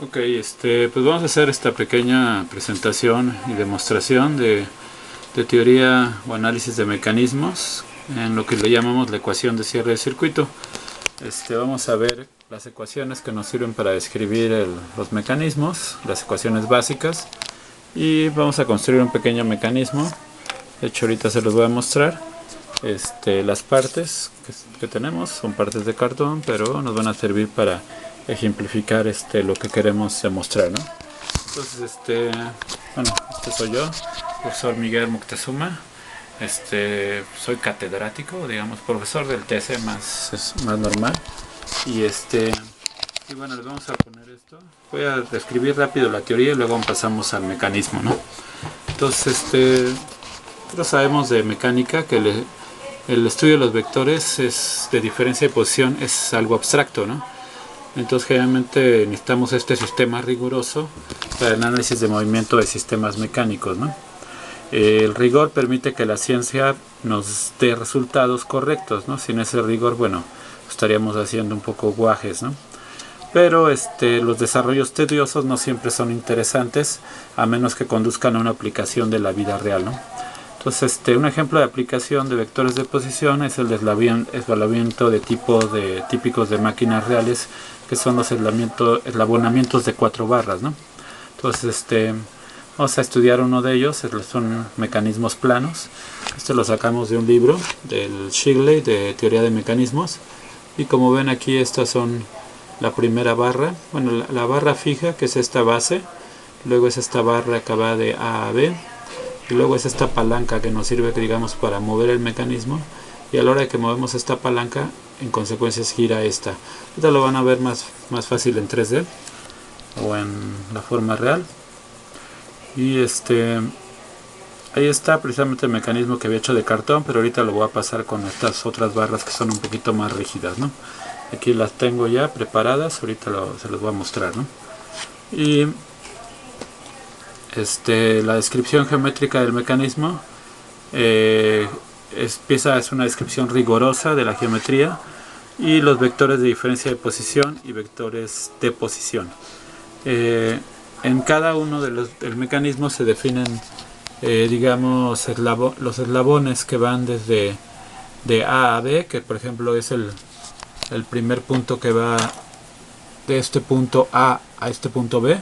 Ok, pues vamos a hacer esta pequeña presentación y demostración de teoría o análisis de mecanismos en lo que le llamamos la ecuación de cierre de circuito. Vamos a ver las ecuaciones que nos sirven para describir los mecanismos, las ecuaciones básicas, y vamos a construir un pequeño mecanismo. De hecho, ahorita se los voy a mostrar. Las partes que tenemos son partes de cartón, pero nos van a servir para ejemplificar lo que queremos demostrar, ¿no? Entonces, bueno, soy yo, profesor Miguel Moctezuma. Soy catedrático, digamos, profesor del TC más normal. Y bueno, les vamos a poner esto. Voy a describir rápido la teoría y luego pasamos al mecanismo, ¿no? Entonces, nosotros sabemos de mecánica que el estudio de los vectores de diferencia de posición es algo abstracto, ¿no? Entonces generalmente necesitamos este sistema riguroso para el análisis de movimiento de sistemas mecánicos, ¿no? El rigor permite que la ciencia nos dé resultados correctos, ¿no? Sin ese rigor, bueno, estaríamos haciendo un poco guajes, ¿no? Pero los desarrollos tediosos no siempre son interesantes, a menos que conduzcan a una aplicación de la vida real, ¿no? Entonces, un ejemplo de aplicación de vectores de posición es el eslabonamiento de típicos de máquinas reales, que son los eslabonamientos de 4 barras, ¿no? Entonces, vamos a estudiar uno de ellos. Son mecanismos planos. Lo sacamos de un libro del Shigley de teoría de mecanismos, y como ven aquí, estas son la primera barra, bueno, la barra fija, que es esta base, luego es esta barra que va de A a B, y luego es esta palanca que nos sirve, digamos, para mover el mecanismo, y a la hora de que movemos esta palanca, en consecuencia gira esta. Ahorita lo van a ver más fácil en 3D o en la forma real. Y ahí está precisamente el mecanismo que había hecho de cartón, pero ahorita lo voy a pasar con estas otras barras que son un poquito más rígidas, ¿no? Aquí las tengo ya preparadas, ahorita se los voy a mostrar, ¿no? Y la descripción geométrica del mecanismo es una descripción rigurosa de la geometría, y los vectores de diferencia de posición y vectores de posición. En cada uno del mecanismo se definen, digamos, los eslabones que van desde de A a B, que por ejemplo es el primer punto que va de este punto A a este punto B.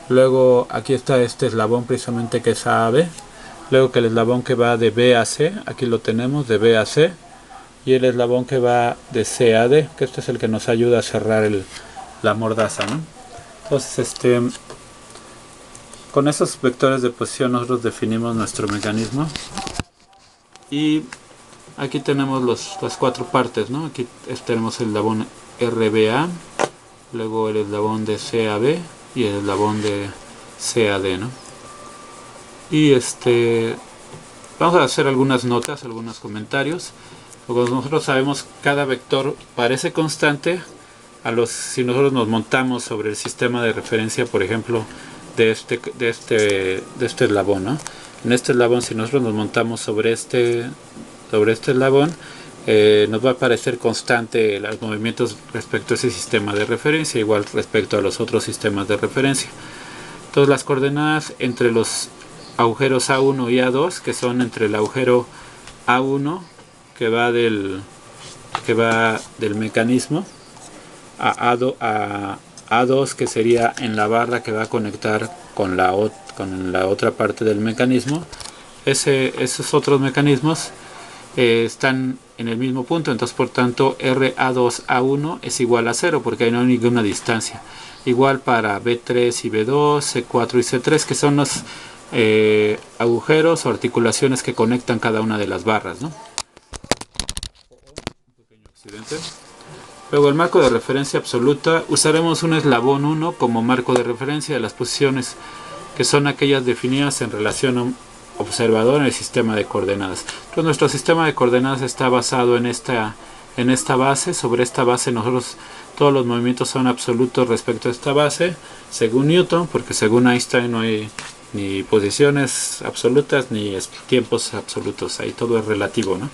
Luego aquí está este eslabón precisamente que es A a B. Luego que el eslabón que va de B a C, aquí lo tenemos, de B a C. Y el eslabón que va de C a D, que este es el que nos ayuda a cerrar la mordaza, ¿no? Entonces, con esos vectores de posición nosotros definimos nuestro mecanismo. Y aquí tenemos las 4 partes, ¿no? Aquí tenemos el eslabón RBA, luego el eslabón de CAB y el eslabón de CAD, ¿no? Y vamos a hacer algunas notas, algunos comentarios. Como nosotros sabemos, cada vector parece constante si nosotros nos montamos sobre el sistema de referencia, por ejemplo, de este eslabón, ¿no? En este eslabón, si nosotros nos montamos sobre este eslabón, nos va a parecer constante los movimientos respecto a ese sistema de referencia, igual respecto a los otros sistemas de referencia. Entonces, las coordenadas entre los agujeros A1 y A2, que son entre el agujero A1 que va del mecanismo a A2, que sería en la barra que va a conectar con la otra parte del mecanismo. Esos otros mecanismos están en el mismo punto, entonces por tanto RA2A1 es igual a 0, porque ahí no hay ninguna distancia. Igual para B3 y B2, C4 y C3, que son los agujeros o articulaciones que conectan cada una de las barras, ¿no? Un pequeño accidente. Luego, el marco de referencia absoluta, usaremos un eslabón 1 como marco de referencia de las posiciones, que son aquellas definidas en relación a un observador en el sistema de coordenadas. Entonces, nuestro sistema de coordenadas está basado en esta base. Sobre esta base todos los movimientos son absolutos respecto a esta base, según Newton, porque según Einstein no hay ni posiciones absolutas ni tiempos absolutos, ahí todo es relativo, ¿no?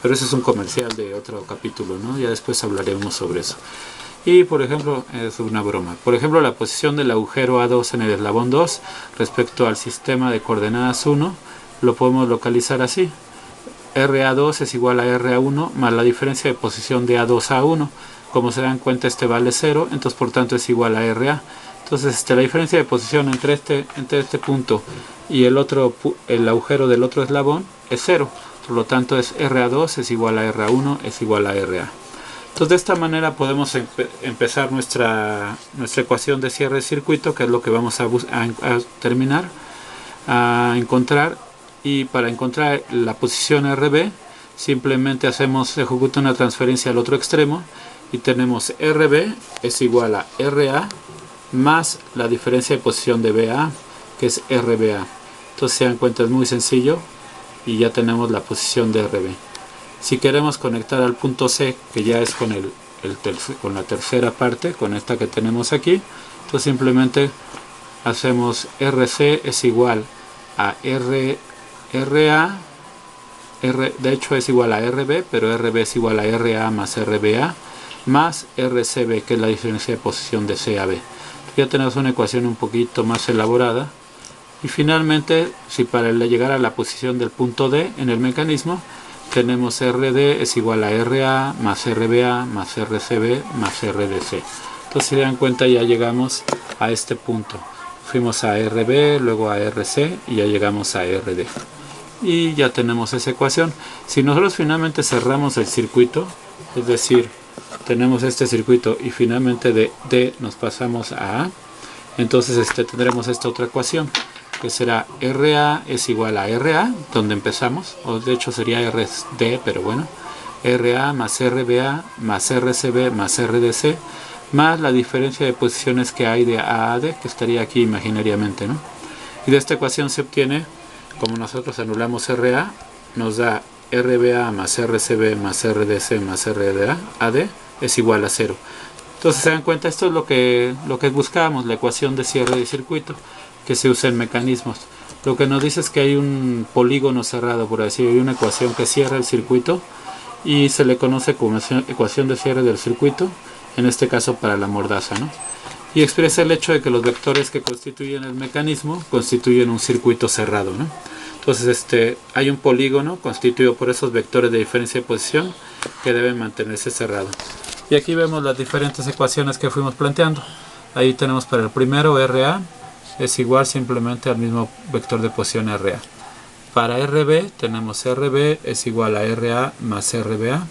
Pero eso es un comercial de otro capítulo, ¿no? Ya después hablaremos sobre eso. Y por ejemplo, es una broma, por ejemplo la posición del agujero A2 en el eslabón 2 respecto al sistema de coordenadas 1 lo podemos localizar así: RA2 es igual a RA1 más la diferencia de posición de A2 a 1. Como se dan cuenta, este vale 0, entonces por tanto es igual a RA. Entonces la diferencia de posición entre este punto y el agujero del otro eslabón es 0. Por lo tanto es RA2 es igual a RA1 es igual a RA. Entonces de esta manera podemos empezar nuestra ecuación de cierre de circuito, que es lo que vamos a terminar, a encontrar. Y para encontrar la posición RB simplemente ejecuta una transferencia al otro extremo y tenemos RB es igual a RA más la diferencia de posición de BA, que es RBA. Entonces se dan cuenta, es muy sencillo y ya tenemos la posición de RB. Si queremos conectar al punto C, que ya es con la tercera parte, con esta que tenemos aquí, entonces simplemente hacemos RC es igual a RA, de hecho es igual a RB, pero RB es igual a RA más RBA más RCB, que es la diferencia de posición de C a B. Ya tenemos una ecuación un poquito más elaborada. Y finalmente, si para llegar a la posición del punto D en el mecanismo, tenemos RD es igual a RA más RBA más RCB más RDC. Entonces si se dan cuenta, ya llegamos a este punto. Fuimos a RB, luego a RC y ya llegamos a RD. Y ya tenemos esa ecuación. Si nosotros finalmente cerramos el circuito, es decir, tenemos este circuito y finalmente de D nos pasamos a A, entonces tendremos esta otra ecuación, que será RA es igual a RA, donde empezamos, o de hecho sería RD, pero bueno, RA más RBA más RCB más RDC, más la diferencia de posiciones que hay de A a D, que estaría aquí imaginariamente, ¿no? Y de esta ecuación se obtiene, como nosotros anulamos RA, nos da RBA más RCB más RDC más RDA, AD es igual a 0. Entonces se dan cuenta, esto es lo que buscábamos, la ecuación de cierre de circuito que se usa en mecanismos. Lo que nos dice es que hay un polígono cerrado, por decir, hay una ecuación que cierra el circuito y se le conoce como ecuación de cierre del circuito, en este caso para la mordaza, ¿no? Y expresa el hecho de que los vectores que constituyen el mecanismo constituyen un circuito cerrado, ¿no? Entonces hay un polígono constituido por esos vectores de diferencia de posición que deben mantenerse cerrado. Y aquí vemos las diferentes ecuaciones que fuimos planteando. Ahí tenemos para el primero RA es igual simplemente al mismo vector de posición RA. Para RB tenemos RB es igual a RA más RBA.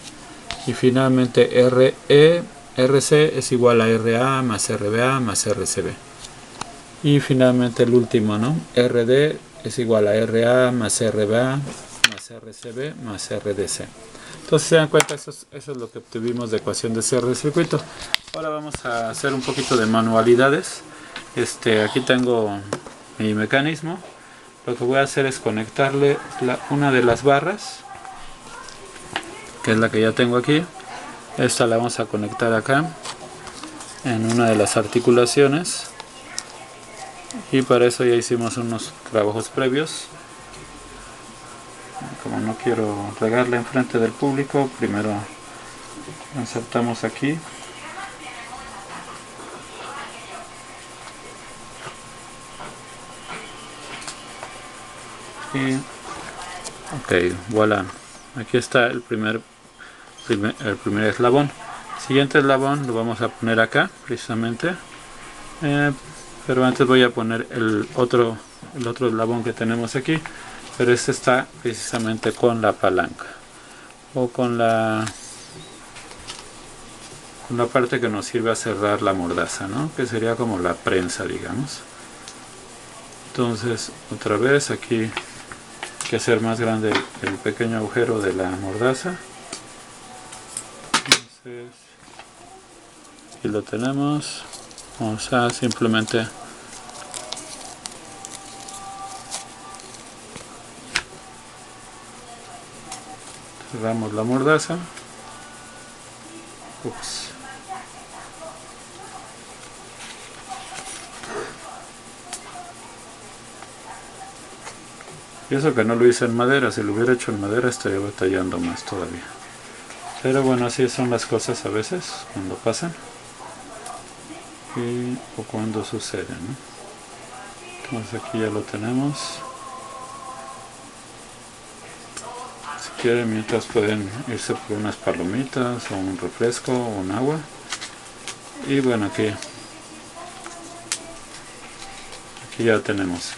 Y finalmente RC es igual a RA más RBA más RCB. Y finalmente el último, ¿no? RD es igual a RA más RBA más RCB más RDC. Entonces se dan cuenta, eso es lo que obtuvimos de ecuación de cierre de circuito. Ahora vamos a hacer un poquito de manualidades. Aquí tengo mi mecanismo. Lo que voy a hacer es conectarle una de las barras, que es la que ya tengo aquí. Esta la vamos a conectar acá en una de las articulaciones, y para eso ya hicimos unos trabajos previos. Como no quiero regarla enfrente del público, primero insertamos aquí y ok, voilà, aquí está el primer eslabón. Siguiente eslabón lo vamos a poner acá precisamente, pero antes voy a poner el otro eslabón que tenemos aquí, pero este está precisamente con la palanca o con la parte que nos sirve a cerrar la mordaza, ¿no? Que sería como la prensa, digamos. Entonces otra vez aquí hay que hacer más grande el pequeño agujero de la mordaza. Entonces aquí lo tenemos. Vamos a simplemente cerramos la mordaza. Ups. Y eso que no lo hice en madera, si lo hubiera hecho en madera estaría batallando más todavía. Pero bueno, así son las cosas a veces cuando pasan. y o cuando sucede, ¿no? Entonces aquí ya lo tenemos. Si quieren, mientras pueden irse por unas palomitas o un refresco o un agua. Y bueno, aquí ya tenemos.